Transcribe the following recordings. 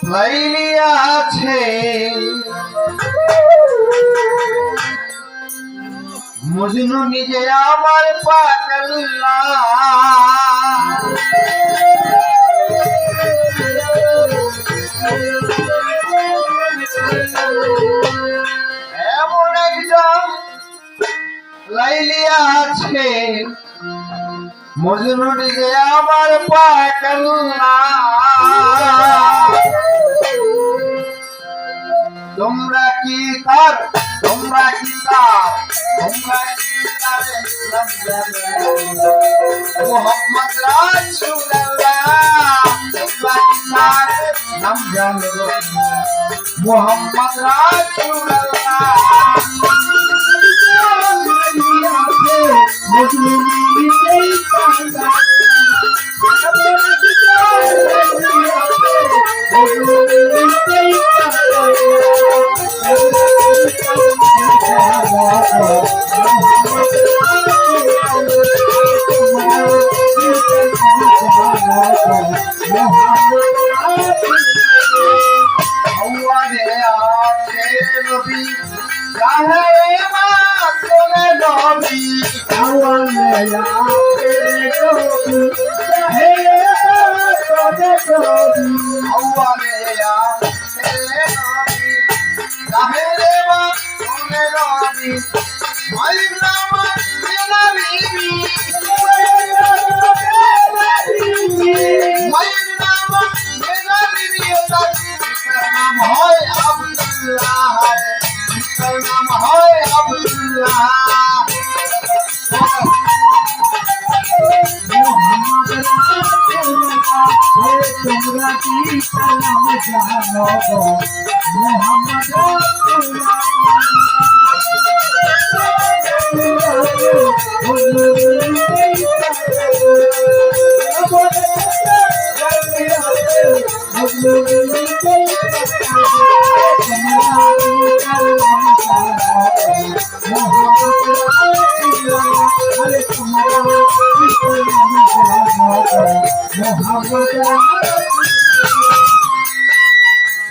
লাইলি আছে মজনু নিজে আমার পাগলা এমন একজন লাইলি আছে মজনু নিজে আমার পাগলা তোমরা কি তার মোহাম্মদ রাসূলুল্লাহ তোমরা কি তার নাম জানো মোহাম্মদ রাসূলুল্লাহ তোমরা কি নাম জানো মোহাম্মদ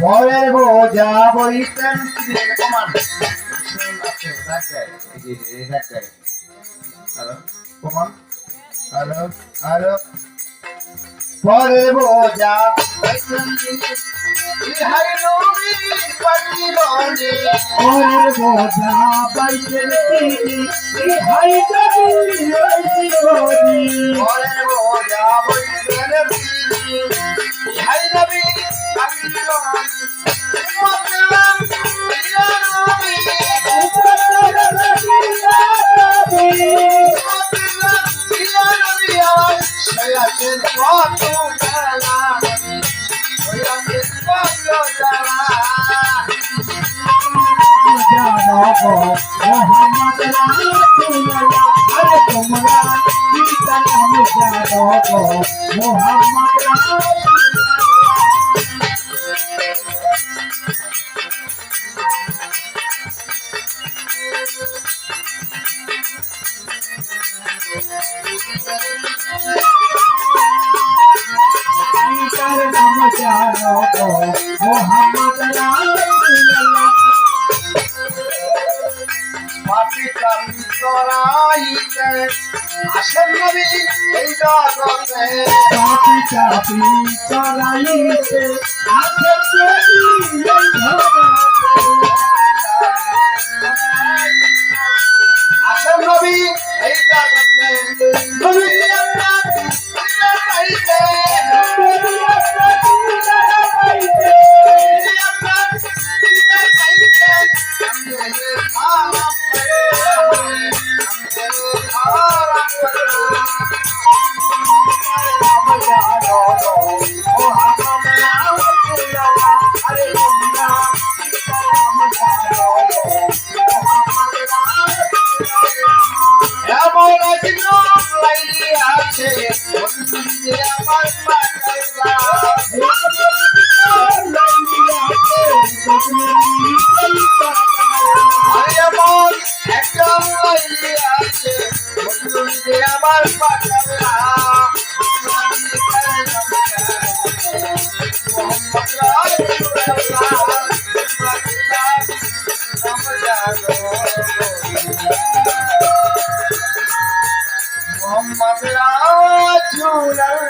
পরের বোঝা বইতেন পরের বোঝা পরের বোঝা পাইছেন পরের বোঝা বইতেন মোহাম্মদ রাসূলুল্লাহ আরে তোমরা কি নাম জানো মোহাম্মদ নাম জানো মোহাম্মদ রাসূলুল্লাহ পাপি কাপি করাইতে আসেন নবী এই জগতে পাপি কাপি করাইতে আসেন নবী এই জগতে আসেন নবী এই জগতে নবী আপনার দিদার পাইতে নবী আপনার দিদার পাইতে আপনার দিদার পাইতে রাসূলুল্লাহ